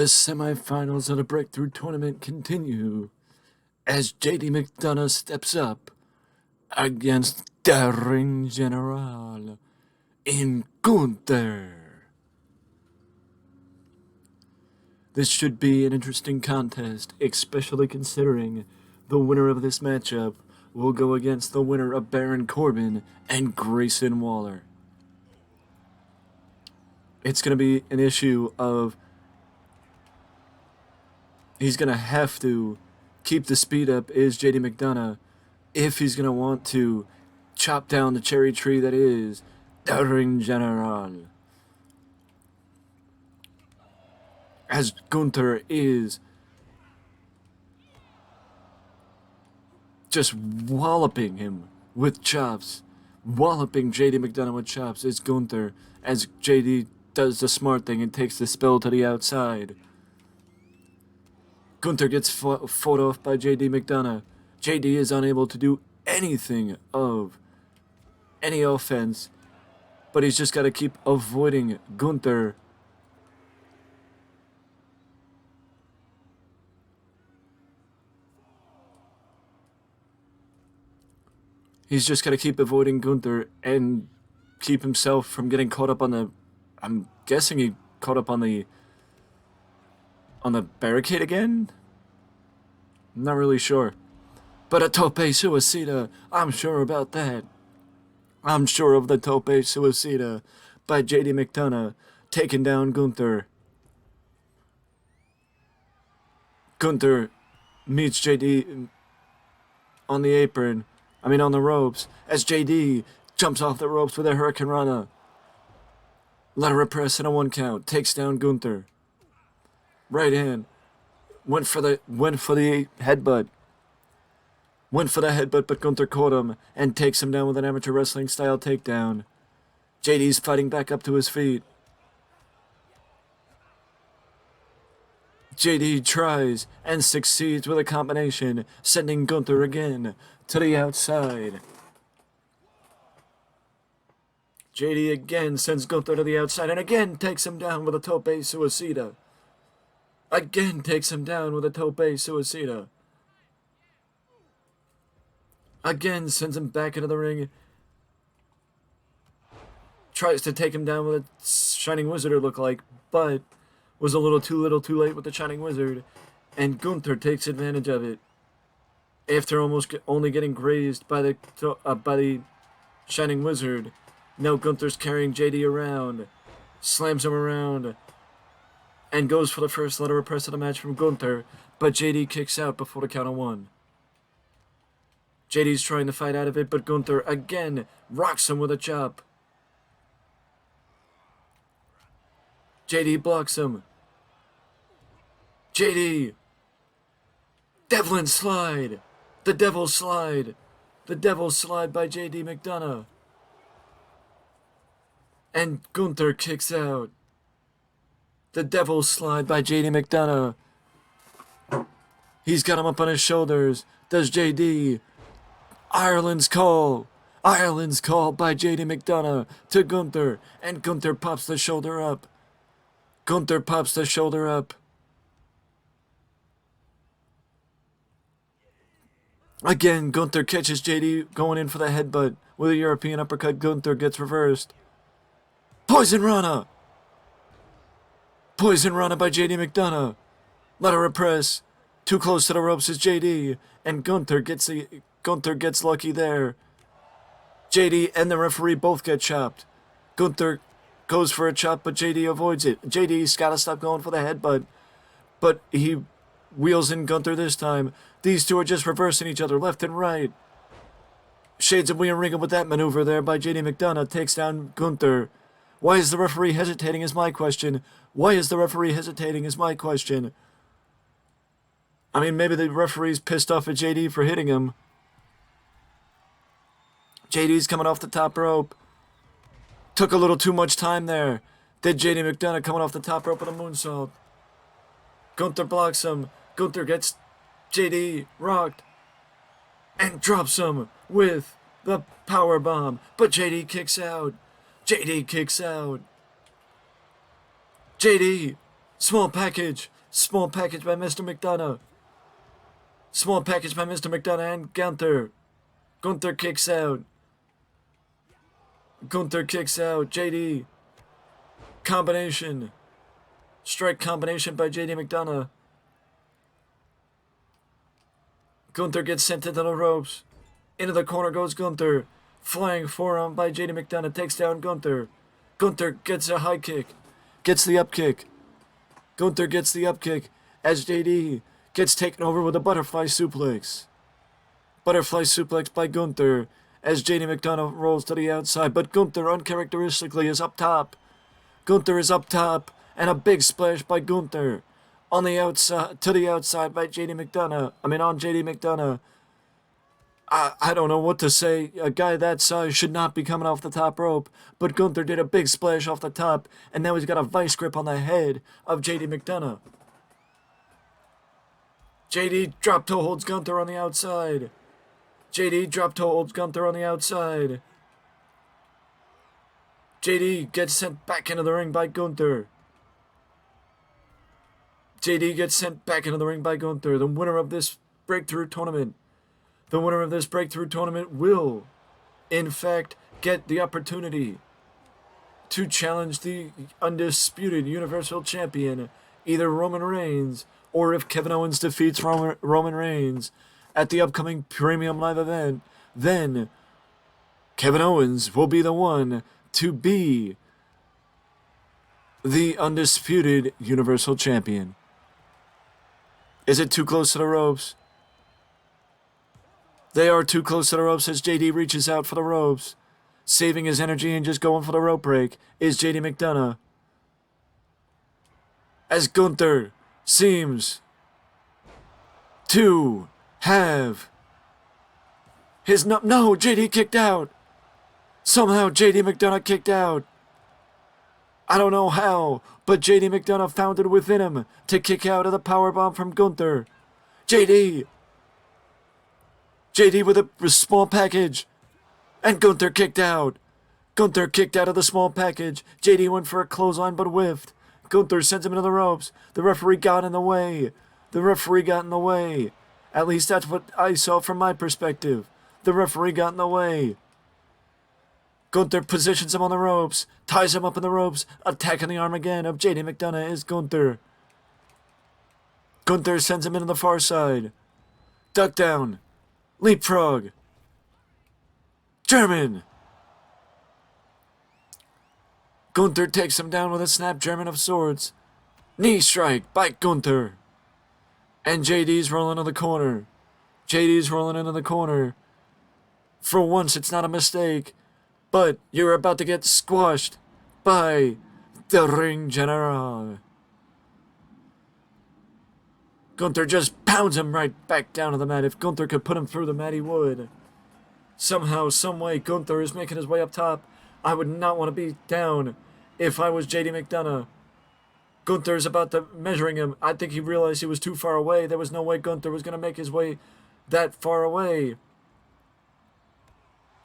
The semifinals of the Breakthrough Tournament continue as JD McDonagh steps up against Daring General in Gunther. This should be an interesting contest, especially considering the winner of this matchup will go against the winner of Baron Corbin and Grayson Waller. It's going to be an issue of he's going to have to keep the speed up is JD McDonagh if he's going to want to chop down the cherry tree that is Daring General. As Gunther is just walloping him with chops. Walloping JD McDonagh with chops is Gunther as JD does the smart thing and takes the spell to the outside. Gunther gets fought off by JD McDonagh. JD is unable to do anything of any offense, but he's just got to keep avoiding Gunther. He's just got to keep avoiding Gunther and keep himself from getting caught up on the... I'm guessing he caught up on the barricade again? I'm not really sure. But a tope suicida, I'm sure about that. I'm sure of the tope suicida by JD McDonagh taking down Gunther. Gunther meets JD on the apron. On the ropes, as JD jumps off the ropes with a Hurricane Rana. Lateral press and a 1 count. Takes down Gunther. Right hand. Went for the headbutt. Went for the headbutt, but Gunther caught him and takes him down with an amateur wrestling style takedown. JD's fighting back up to his feet. JD tries and succeeds with a combination, sending Gunther again to the outside. JD again sends Gunther to the outside and again takes him down with a tope suicida. Again takes him down with a tope suicida. Again sends him back into the ring. Tries to take him down with a Shining Wizard, it looked like, but was a little too late with the Shining Wizard, and Gunther takes advantage of it. After only getting grazed by the Shining Wizard, now Gunther's carrying JD around, slams him around, and goes for the first lateral press of the match from Gunther, but JD kicks out before the count of 1. JD's trying to fight out of it, but Gunther again rocks him with a chop. JD blocks him. JD! Devlin slide! The Devil's Slide! The Devil's Slide by JD McDonagh. And Gunther kicks out. The Devil's Slide by JD McDonagh. He's got him up on his shoulders. Does JD. Ireland's Call. Ireland's Call by JD McDonagh to Gunther. And Gunther pops the shoulder up. Gunther pops the shoulder up. Again, Gunther catches JD going in for the headbutt. With a European uppercut, Gunther gets reversed. Poison Rana! Poison Rana by JD McDonagh. Lateral press. Too close to the ropes is JD. And Gunther gets lucky there. JD and the referee both get chopped. Gunther goes for a chop, but JD avoids it. JD's got to stop going for the headbutt. But he wheels in Gunther this time. These two are just reversing each other left and right. Shades of William Regal with that maneuver there by JD McDonagh takes down Gunther. Why is the referee hesitating is my question. Why is the referee hesitating is my question. Maybe the referee's pissed off at JD for hitting him. JD's coming off the top rope. Took a little too much time there. Did JD McDonagh coming off the top rope with a moonsault. Gunther blocks him. Gunther gets JD rocked and drops him with the power bomb. But JD kicks out. JD kicks out. JD Small package. Small package by Mr. McDonagh. Small package by Mr. McDonagh and Gunther. Gunther kicks out. Gunther kicks out. JD. Combination. Strike combination by JD McDonagh. Gunther gets sent into the ropes. Into the corner goes Gunther. Flying forearm by JD McDonagh takes down Gunther. Gunther gets a high kick. Gets the up kick. Gunther gets the up kick as JD gets taken over with a butterfly suplex. Butterfly suplex by Gunther as JD McDonagh rolls to the outside, but Gunther uncharacteristically is up top. Gunther is up top, and a big splash by Gunther on the outside, to the outside by JD McDonagh. On JD McDonagh. I don't know what to say. A guy that size should not be coming off the top rope, but Gunther did a big splash off the top, and now he's got a vice grip on the head of JD McDonagh. JD drop toe holds Gunther on the outside. JD drop toe holds Gunther on the outside. JD gets sent back into the ring by Gunther. JD gets sent back into the ring by Gunther. The winner of this breakthrough tournament. The winner of this breakthrough tournament will, in fact, get the opportunity to challenge the undisputed Universal Champion, either Roman Reigns, or if Kevin Owens defeats Roman Reigns at the upcoming Premium Live event, then Kevin Owens will be the one to be the undisputed Universal Champion. Is it too close to the ropes? They are too close to the ropes as JD reaches out for the ropes. Saving his energy and just going for the rope break is JD McDonagh. As Gunther seems to have his no, JD kicked out. Somehow JD McDonagh kicked out. I don't know how, but JD McDonagh found it within him to kick out of the powerbomb from Gunther. JD with a small package. And Gunther kicked out. Gunther kicked out of the small package. JD went for a clothesline but whiffed. Gunther sends him into the ropes. The referee got in the way. At least that's what I saw from my perspective. The referee got in the way. Gunther positions him on the ropes. Ties him up in the ropes. Attacking the arm again of JD McDonagh is Gunther. Gunther sends him into the far side. Duck down. Leapfrog. German. Gunther takes him down with a snap German of sorts. Knee strike by Gunther. And JD's rolling into the corner. For once, it's not a mistake. But you're about to get squashed by the Ring General. Gunther just pounds him right back down to the mat. If Gunther could put him through the mat, he would. Somehow, someway, Gunther is making his way up top. I would not want to be down if I was JD McDonagh. Gunther is about to measuring him. I think he realized he was too far away. There was no way Gunther was going to make his way that far away.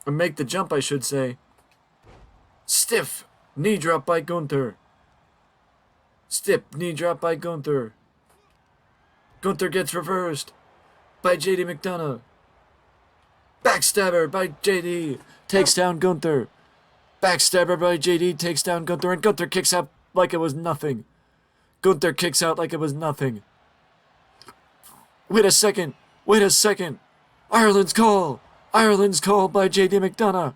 Or make the jump, I should say. Stiff knee drop by Gunther. Gunther gets reversed by JD McDonagh. Backstabber by JD takes down Gunther. And Gunther kicks out like it was nothing. Wait a second. Ireland's call by JD McDonagh.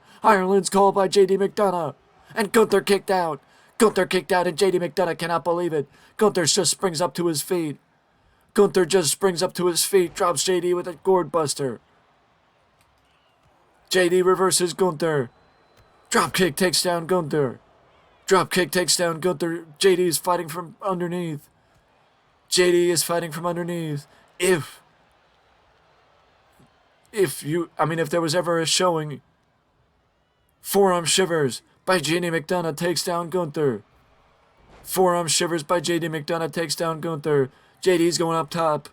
And Gunther kicked out. And JD McDonagh cannot believe it. Gunther just springs up to his feet. Drops JD with a gourd buster. JD reverses Gunther. Dropkick takes down Gunther. JD is fighting from underneath. If there was ever a showing, forearm shivers by JD McDonagh takes down Gunther. JD's going up top.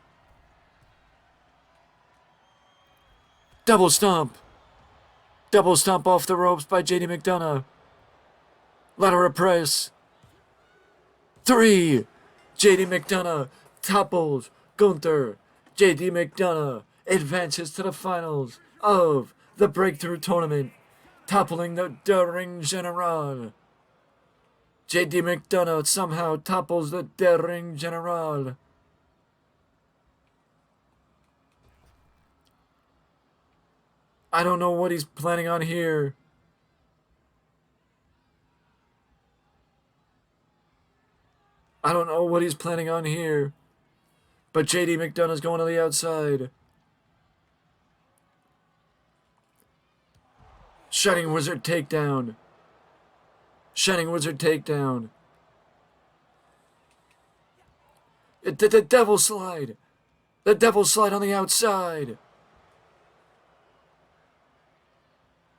Double stomp off the ropes by JD McDonagh. Ladder press. 3, JD McDonagh topples Gunther. JD McDonagh advances to the finals of the Breakthrough Tournament, toppling the Ring General. JD McDonagh somehow topples the Ring General. I don't know what he's planning on here. I don't know what he's planning on here. But JD McDonagh's going to the outside. Shining Wizard takedown. Shining Wizard takedown. The Devil Slide. The Devil Slide on the outside.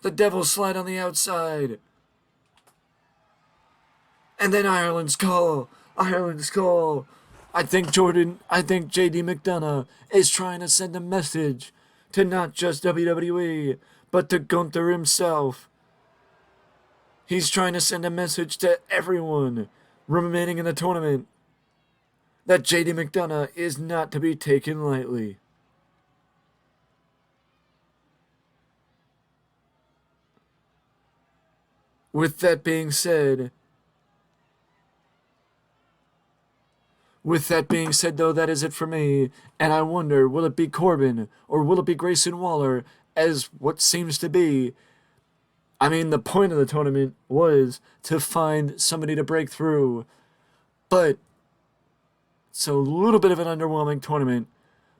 The Devil Slide on the outside. And then Ireland's Call. Ireland's Call. I think JD McDonagh is trying to send a message to not just WWE, but to Gunther himself. He's trying to send a message to everyone remaining in the tournament that JD McDonagh is not to be taken lightly. With that being said, though, that is it for me, and I wonder, will it be Corbin, or will it be Grayson Waller, as what seems to be... I mean, the point of the tournament was to find somebody to break through, but it's a little bit of an underwhelming tournament,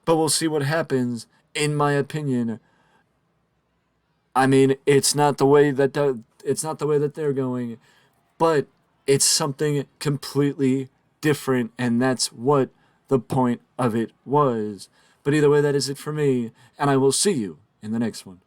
but we'll see what happens, in my opinion. I mean, it's not the way that they're going, but it's something completely different, and that's what the point of it was. But either way, that is it for me, and I will see you in the next one.